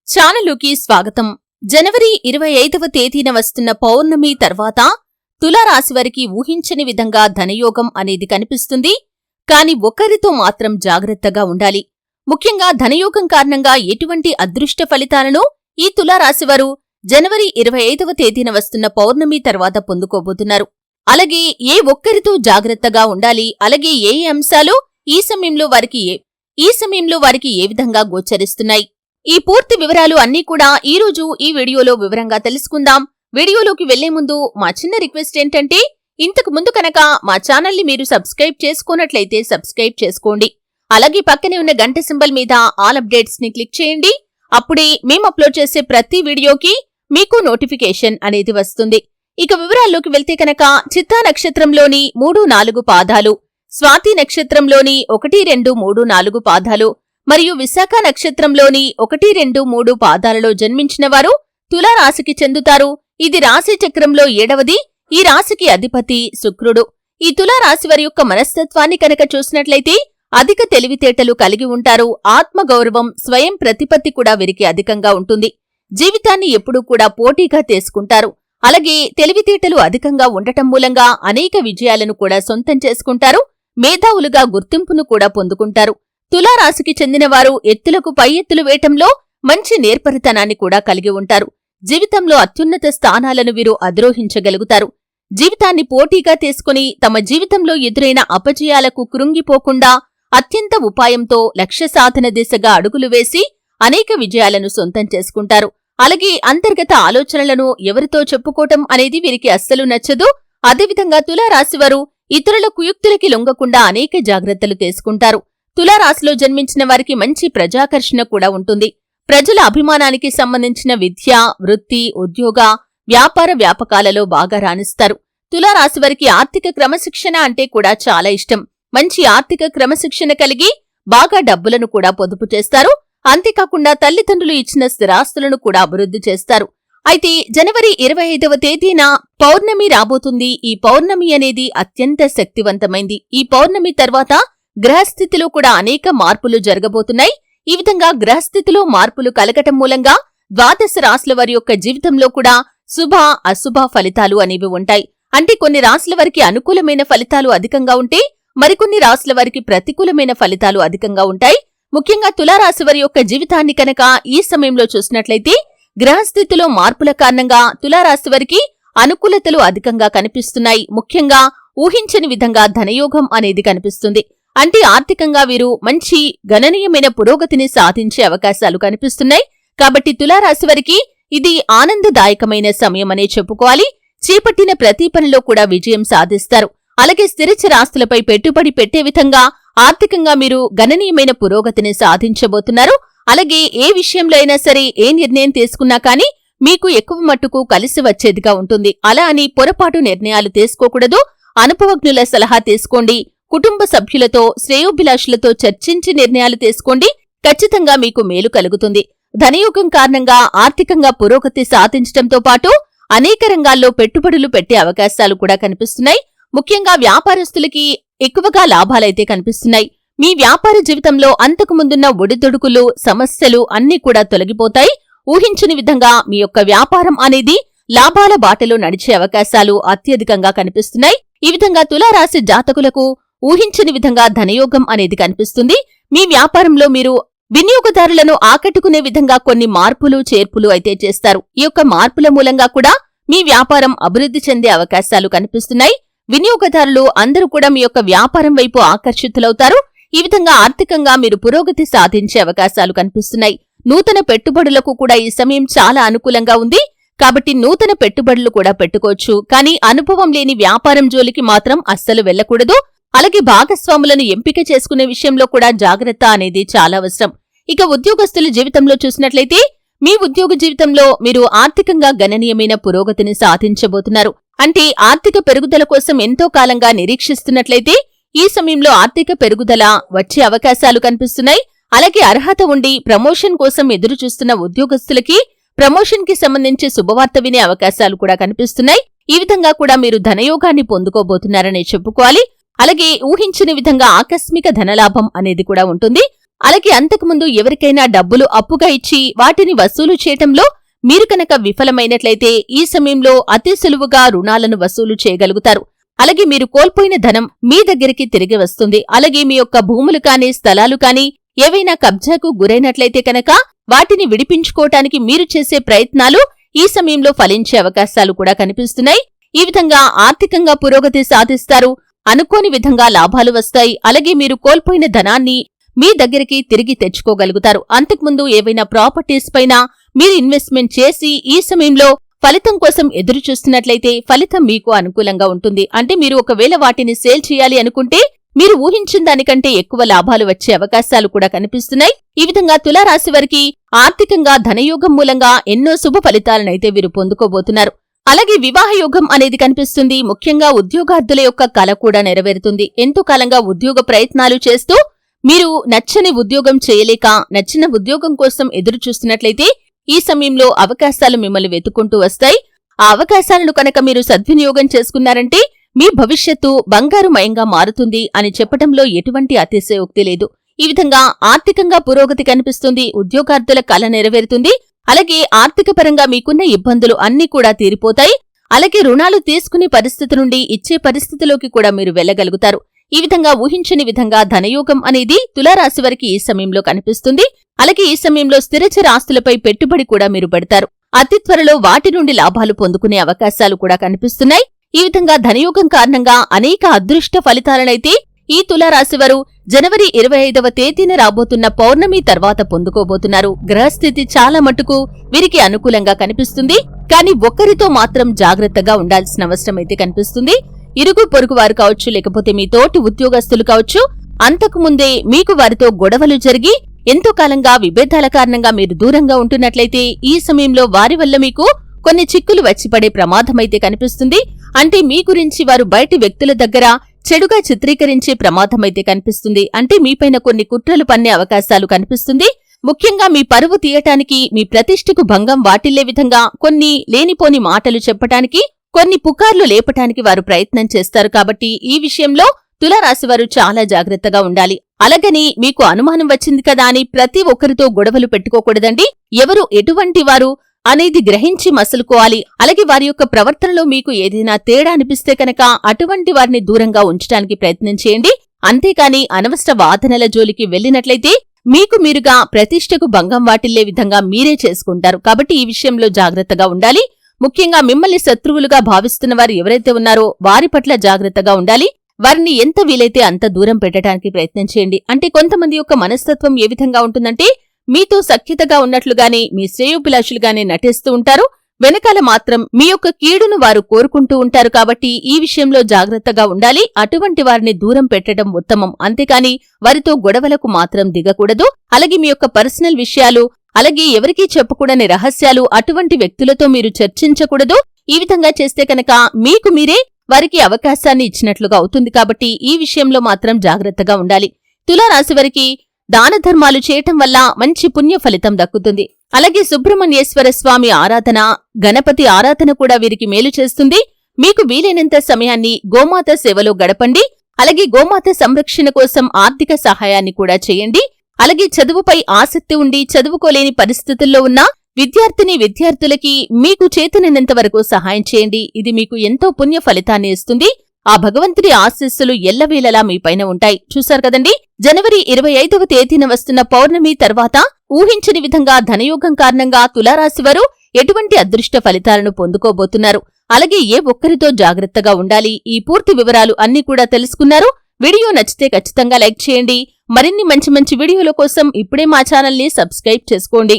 ఛానలుకి స్వాగతం. జనవరి 25వ తేదీన వస్తున్న పౌర్ణమి తర్వాత తులారాశివారికి ఊహించని విధంగా ధనయోగం అనేది కనిపిస్తుంది. కాని ఒక్కరితో మాత్రం జాగ్రత్తగా ఉండాలి. ముఖ్యంగా ధనయోగం కారణంగా ఎటువంటి అదృష్ట ఫలితాలను ఈ తులారాశివారు జనవరి 25వ తేదీన వస్తున్న పౌర్ణమి తర్వాత పొందుకోబోతున్నారు. అలాగే ఏ ఒక్కరితో జాగ్రత్తగా ఉండాలి, అలాగే ఏ అంశాలు ఈ సమయంలో వారికి ఏ విధంగా గోచరిస్తున్నాయి, ఈ పూర్తి వివరాలు అన్నీ కూడా ఈరోజు ఈ వీడియోలో వివరంగా తెలుసుకుందాం. వీడియోలోకి వెళ్లే ముందు మా చిన్న రిక్వెస్ట్ ఏంటంటే, ఇంతకు ముందు కనుక మా ఛానల్ని మీరు సబ్స్క్రైబ్ చేసుకున్నట్లయితే సబ్స్క్రైబ్ చేసుకోండి. అలాగే పక్కనే ఉన్న గంట సింబల్ మీద ఆల్ అప్డేట్స్ ని క్లిక్ చేయండి. అప్పుడే మేము అప్లోడ్ చేసే ప్రతి వీడియోకి మీకు నోటిఫికేషన్ అనేది వస్తుంది. ఇక వివరాల్లోకి వెళ్తే కనుక చిత్తా నక్షత్రంలోని 3-4 పాదాలు, స్వాతి నక్షత్రంలోని 1-2-3-4 పాదాలు మరియు విశాఖ నక్షత్రంలోని 1-2-3 పాదాలలో జన్మించిన వారు తులారాశికి చెందుతారు. ఇది రాశి చక్రంలో 7వది. ఈ రాశికి అధిపతి శుక్రుడు. ఈ తులారాశి వారి యొక్క మనస్తత్వాన్ని కనుక చూసినట్లయితే అధిక తెలివితేటలు కలిగి ఉంటారు. ఆత్మగౌరవం, స్వయం ప్రతిపత్తి కూడా వీరికి అధికంగా ఉంటుంది. జీవితాన్ని ఎప్పుడూ కూడా పోటీగా తీసుకుంటారు. అలాగే తెలివితేటలు అధికంగా ఉండటం మూలంగా అనేక విజయాలను కూడా సొంతం చేసుకుంటారు. మేధావులుగా గుర్తింపును కూడా పొందుకుంటారు. తులారాశికి చెందినవారు ఎత్తులకు పై ఎత్తులు వేయటంలో మంచి నేర్పరితనాన్ని కూడా కలిగి ఉంటారు. జీవితంలో అత్యున్నత స్థానాలను వీరు అధిరోహించగలుగుతారు. జీవితాన్ని పోటీగా తీసుకుని తమ జీవితంలో ఎదురైన అపజయాలకు కృంగిపోకుండా అత్యంత ఉపాయంతో లక్ష్య సాధన దిశగా అడుగులు వేసి అనేక విజయాలను సొంతం చేసుకుంటారు. అలాగే అంతర్గత ఆలోచనలను ఎవరితో చెప్పుకోవటం అనేది వీరికి అస్సలు నచ్చదు. అదేవిధంగా తులారాశివారు ఇతరుల కుయుక్తులకి లొంగకుండా అనేక జాగ్రత్తలు తీసుకుంటారు. తులారాశిలో జన్మించిన వారికి మంచి ప్రజాకర్షణ కూడా ఉంటుంది. ప్రజల అభిమానానికి సంబంధించిన విద్య, వృత్తి, ఉద్యోగ, వ్యాపార వ్యాపకాలలో బాగా రాణిస్తారు. తులారాశి వారికి ఆర్థిక క్రమశిక్షణ అంటే కూడా చాలా ఇష్టం. మంచి ఆర్థిక క్రమశిక్షణ కలిగి బాగా డబ్బులను కూడా పొదుపు చేస్తారు. అంతేకాకుండా తల్లిదండ్రులు ఇచ్చిన స్థిరాస్తులను కూడా అభివృద్ధి చేస్తారు. అయితే జనవరి 25వ తేదీన పౌర్ణమి రాబోతుంది. ఈ పౌర్ణమి అనేది అత్యంత శక్తివంతమైంది. ఈ పౌర్ణమి తర్వాత గ్రహస్థితిలో కూడా అనేక మార్పులు జరగబోతున్నాయి. ఈ విధంగా గ్రహస్థితిలో మార్పులు కలగటం మూలంగా ద్వాదశ రాశుల వారి యొక్క జీవితంలో కూడా శుభ, అశుభ ఫలితాలు అనేవి ఉంటాయి. అంటే కొన్ని రాశుల వారికి అనుకూలమైన ఫలితాలు అధికంగా ఉంటే మరికొన్ని రాశుల వారికి ప్రతికూలమైన ఫలితాలు అధికంగా ఉంటాయి. ముఖ్యంగా తులారాశి వారి యొక్క జీవితాన్ని కనుక ఈ సమయంలో చూసినట్లయితే గ్రహస్థితిలో మార్పుల కారణంగా తులారాశి వారికి అనుకూలతలు అధికంగా కనిపిస్తున్నాయి. ముఖ్యంగా ఊహించని విధంగా ధనయోగం అనేది కనిపిస్తుంది. అంటే ఆర్థికంగా వీరు మంచి గణనీయమైన పురోగతిని సాధించే అవకాశాలు కనిపిస్తున్నాయి. కాబట్టి తులారాశి వారికి ఇది ఆనందదాయకమైన సమయమనే చెప్పుకోవాలి. చేపట్టిన ప్రతి పనిలో కూడా విజయం సాధిస్తారు. అలాగే స్థిరచరాస్తులపై పెట్టుబడి పెట్టే విధంగా ఆర్థికంగా మీరు గణనీయమైన పురోగతిని సాధించబోతున్నారు. అలాగే ఏ విషయంలో అయినా సరే ఏ నిర్ణయం తీసుకున్నా కానీ మీకు ఎక్కువ మట్టుకు కలిసి వచ్చేదిగా ఉంటుంది. అలా అని పొరపాటు నిర్ణయాలు తీసుకోకూడదు. అనుభవజ్ఞుల సలహా తీసుకోండి. కుటుంబ సభ్యులతో, శ్రేయోభిలాషులతో చర్చించి నిర్ణయాలు తీసుకోండి. ఖచ్చితంగా మీకు మేలు కలుగుతుంది. ధనయోగం కారణంగా ఆర్థికంగా పురోగతి సాధించడంతో పాటు అనేక రంగాల్లో పెట్టుబడులు పెట్టే అవకాశాలు కూడా కనిపిస్తున్నాయి. ముఖ్యంగా వ్యాపారస్తులకి ఎక్కువగా లాభాలైతే కనిపిస్తున్నాయి. మీ వ్యాపార జీవితంలో అంతకు ముందున్న ఒడిదొడుకులు, సమస్యలు అన్నీ కూడా తొలగిపోతాయి. ఊహించని విధంగా మీ యొక్క వ్యాపారం అనేది లాభాల బాటలో నడిచే అవకాశాలు అత్యధికంగా కనిపిస్తున్నాయి. ఈ విధంగా తులారాశి జాతకులకు ఊహించని విధంగా ధనయోగం అనేది కనిపిస్తుంది. మీ వ్యాపారంలో మీరు వినియోగదారులను ఆకట్టుకునే విధంగా కొన్ని మార్పులు, చేర్పులు అయితే చేస్తారు. ఈ యొక్క మార్పుల మూలంగా కూడా మీ వ్యాపారం అభివృద్ధి చెందే అవకాశాలు కనిపిస్తున్నాయి. వినియోగదారులు అందరూ కూడా మీ యొక్క వ్యాపారం వైపు ఆకర్షితులవుతారు. ఈ విధంగా ఆర్థికంగా మీరు పురోగతి సాధించే అవకాశాలు కనిపిస్తున్నాయి. నూతన పెట్టుబడులకు కూడా ఈ సమయం చాలా అనుకూలంగా ఉంది. కాబట్టి నూతన పెట్టుబడులు కూడా పెట్టుకోవచ్చు. కానీ అనుభవం లేని వ్యాపారం జోలికి మాత్రం అస్సలు వెళ్లకూడదు. అలాగే భాగస్వాములను ఎంపిక చేసుకునే విషయంలో కూడా జాగ్రత్త అనేది చాలా అవసరం. ఇక ఉద్యోగస్తుల జీవితంలో చూసినట్లయితే మీ ఉద్యోగ జీవితంలో మీరు ఆర్థికంగా గణనీయమైన పురోగతిని సాధించబోతున్నారు. అంటే ఆర్థిక పెరుగుదల కోసం ఎంతో కాలంగా నిరీక్షిస్తున్నట్లయితే ఈ సమయంలో ఆర్థిక పెరుగుదల వచ్చే అవకాశాలు కనిపిస్తున్నాయి. అలాగే అర్హత ఉండి ప్రమోషన్ కోసం ఎదురు చూస్తున్న ఉద్యోగస్తులకి ప్రమోషన్ కి సంబంధించి శుభవార్త వినే అవకాశాలు కూడా కనిపిస్తున్నాయి. ఈ విధంగా కూడా మీరు ధనయోగాన్ని పొందుకోబోతున్నారనే చెప్పుకోవాలి. అలాగే ఊహించని విధంగా ఆకస్మిక ధనలాభం అనేది కూడా ఉంటుంది. అలాగే అంతకుముందు ఎవరికైనా డబ్బులు అప్పుగా ఇచ్చి వాటిని వసూలు చేయటంలో మీరు కనుక విఫలమైనట్లయితే ఈ సమయంలో అతి సులువుగా రుణాలను వసూలు చేయగలుగుతారు. అలాగే మీరు కోల్పోయిన ధనం మీ దగ్గరికి తిరిగి వస్తుంది. అలాగే మీ యొక్క భూములు కాని స్థలాలు కాని ఏవైనా కబ్జాకు గురైనట్లయితే కనుక వాటిని విడిపించుకోవటానికి మీరు చేసే ప్రయత్నాలు ఈ సమయంలో ఫలించే అవకాశాలు కూడా కనిపిస్తున్నాయి. ఈ విధంగా ఆర్థికంగా పురోగతి సాధిస్తారు. అనుకోని విధంగా లాభాలు వస్తాయి. అలాగే మీరు కోల్పోయిన ధనాన్ని మీ దగ్గరికి తిరిగి తెచ్చుకోగలుగుతారు. అంతకుముందు ఏవైనా ప్రాపర్టీస్ పైన మీరు ఇన్వెస్ట్మెంట్ చేసి ఈ సమయంలో ఫలితం కోసం ఎదురు చూస్తున్నట్లయితే ఫలితం మీకు అనుకూలంగా ఉంటుంది. అంటే మీరు ఒకవేళ వాటిని సేల్ చేయాలి అనుకుంటే మీరు ఊహించిన దానికంటే ఎక్కువ లాభాలు వచ్చే అవకాశాలు కూడా కనిపిస్తున్నాయి. ఈ విధంగా తులారాశి వారికి ఆర్థికంగా ధనయోగం మూలంగా ఎన్నో శుభ ఫలితాలనైతే వీరు పొందుకోబోతున్నారు. అలాగే వివాహ యోగం అనేది కనిపిస్తుంది. ముఖ్యంగా ఉద్యోగార్థుల యొక్క కల కూడా నెరవేరుతుంది. ఎంతో కాలంగా ఉద్యోగ ప్రయత్నాలు చేస్తూ మీరు నచ్చని ఉద్యోగం చేయలేక నచ్చిన ఉద్యోగం కోసం ఎదురు చూస్తున్నట్లయితే ఈ సమయంలో అవకాశాలు మిమ్మల్ని వెతుక్కుంటూ వస్తాయి. ఆ అవకాశాలను కనుక మీరు సద్వినియోగం చేసుకున్నారంటే మీ భవిష్యత్తు బంగారుమయంగా మారుతుంది అని చెప్పటంలో ఎటువంటి అతిశయోక్తి లేదు. ఈ విధంగా ఆర్థికంగా పురోగతి కనిపిస్తుంది. ఉద్యోగార్థుల కల నెరవేరుతుంది. అలాగే ఆర్థిక పరంగా మీకున్న ఇబ్బందులు అన్నీ కూడా తీరిపోతాయి. అలాగే రుణాలు తీసుకునే పరిస్థితి నుండి ఇచ్చే పరిస్థితిలోకి కూడా మీరు వెళ్లగలుగుతారు. ఈ విధంగా ఊహించని విధంగా ధనయోగం అనేది తులారాశి వారికి ఈ సమయంలో కనిపిస్తుంది. అలాగే ఈ సమయంలో స్థిరచర ఆస్తులపై పెట్టుబడి కూడా మీరు పెడతారు. అతి త్వరలో వాటి నుండి లాభాలు పొందుకునే అవకాశాలు కూడా కనిపిస్తున్నాయి. ఈ విధంగా ధనయోగం కారణంగా అనేక అదృష్ట ఫలితాలనైతే ఈ తులారాశివారు జనవరి 25వ తేదీన రాబోతున్న పౌర్ణమి తర్వాత పొందుకోబోతున్నారు. గ్రహస్థితి చాలా మటుకు వీరికి అనుకూలంగా కనిపిస్తుంది. కానీ ఒక్కరితో మాత్రం జాగ్రత్తగా ఉండాల్సిన అవసరం అయితే కనిపిస్తుంది. ఇరుగు పొరుగు వారు కావచ్చు, లేకపోతే మీ తోటి ఉద్యోగస్తులు కావచ్చు, అంతకుముందే మీకు వారితో గొడవలు జరిగి ఎంతో కాలంగా విభేదాల కారణంగా మీరు దూరంగా ఉంటున్నట్లయితే ఈ సమయంలో వారి వల్ల మీకు కొన్ని చిక్కులు వచ్చిపడే ప్రమాదమైతే కనిపిస్తుంది. అంటే మీ గురించి వారు బయటి వ్యక్తుల దగ్గర చెడుగా చిత్రీకరించే ప్రమాదమైతే కనిపిస్తుంది. అంటే మీపైన కొన్ని కుట్రలు పన్నే అవకాశాలు కనిపిస్తుంది. ముఖ్యంగా మీ పరువు తీయటానికి, మీ ప్రతిష్టకు భంగం వాటిల్లే విధంగా కొన్ని లేనిపోని మాటలు చెప్పటానికి, కొన్ని పుకార్లు లేపటానికి వారు ప్రయత్నం చేస్తారు. కాబట్టి ఈ విషయంలో తులారాశివారు చాలా జాగ్రత్తగా ఉండాలి. అలాగని మీకు అనుమానం వచ్చింది కదా అని ప్రతి ఒక్కరితో గొడవలు పెట్టుకోకూడదండి. ఎవరు ఎటువంటి వారు అనేది గ్రహించి మసులుకోవాలి. అలాగే వారి యొక్క ప్రవర్తనలో మీకు ఏదైనా తేడా అనిపిస్తే కనుక అటువంటి వారిని దూరంగా ఉంచడానికి ప్రయత్నం చేయండి. అంతేకాని అనవసర వాదనల జోలికి వెళ్లినట్లయితే మీకు మీరుగా ప్రతిష్టకు భంగం వాటిల్లే విధంగా మీరే చేసుకుంటారు. కాబట్టి ఈ విషయంలో జాగ్రత్తగా ఉండాలి. ముఖ్యంగా మిమ్మల్ని శత్రువులుగా భావిస్తున్న వారు ఎవరైతే ఉన్నారో వారి పట్ల జాగ్రత్తగా ఉండాలి. వారిని ఎంత వీలైతే అంత దూరం పెట్టడానికి ప్రయత్నం చేయండి. అంటే కొంతమంది యొక్క మనస్తత్వం ఏ విధంగా ఉంటుందంటే మీతో సఖ్యతగా ఉన్నట్లుగానే, మీ శ్రేయోభిలాషులుగానే నటిస్తూ ఉంటారు. వెనకాల మాత్రం మీ యొక్క కీడును వారు కోరుకుంటూ ఉంటారు. కాబట్టి ఈ విషయంలో జాగ్రత్తగా ఉండాలి. అటువంటి వారిని దూరం పెట్టడం ఉత్తమం. అంతేకాని వారితో గొడవలకు మాత్రం దిగకూడదు. అలాగే మీ యొక్క పర్సనల్ విషయాలు, అలాగే ఎవరికీ చెప్పకూడని రహస్యాలు అటువంటి వ్యక్తులతో మీరు చర్చించకూడదు. ఈ విధంగా చేస్తే కనుక మీకు మీరే వారికి అవకాశాన్ని ఇచ్చినట్లుగా అవుతుంది. కాబట్టి ఈ విషయంలో మాత్రం జాగ్రత్తగా ఉండాలి. తులారాశి వారికి దాన ధర్మాలు చేయటం వల్ల మంచి పుణ్య ఫలితం దక్కుతుంది. అలాగే సుబ్రహ్మణ్యేశ్వర స్వామి ఆరాధన, గణపతి ఆరాధన కూడా వీరికి మేలు చేస్తుంది. మీకు వీలైనంత సమయాన్ని గోమాత సేవలో గడపండి. అలాగే గోమాత సంరక్షణ కోసం ఆర్థిక సహాయాన్ని కూడా చేయండి. అలాగే చదువుపై ఆసక్తి ఉండి చదువుకోలేని పరిస్థితుల్లో ఉన్న విద్యార్థులకి మీకు చేతనైనంత వరకు సహాయం చేయండి. ఇది మీకు ఎంతో పుణ్య ఫలితాన్ని ఇస్తుంది. ఆ భగవంతుడి ఆశీస్సులు ఎల్లవేళలా మీపైన ఉంటాయి. చూశారు కదండి, జనవరి 25వ తేదీన వస్తున్న పౌర్ణమి తర్వాత ఊహించని విధంగా ధనయోగం కారణంగా తులారాశివారు ఎటువంటి అదృష్ట ఫలితాలను పొందుకోబోతున్నారు. అలాగే ఏ ఒక్కరితో జాగ్రత్తగా ఉండాలి, ఈ పూర్తి వివరాలు అన్నీ కూడా తెలుసుకున్నారు. వీడియో నచ్చితే ఖచ్చితంగా లైక్ చేయండి. మరిన్ని మంచి మంచి వీడియోల కోసం ఇప్పుడే మా ఛానల్ని సబ్స్క్రైబ్ చేసుకోండి.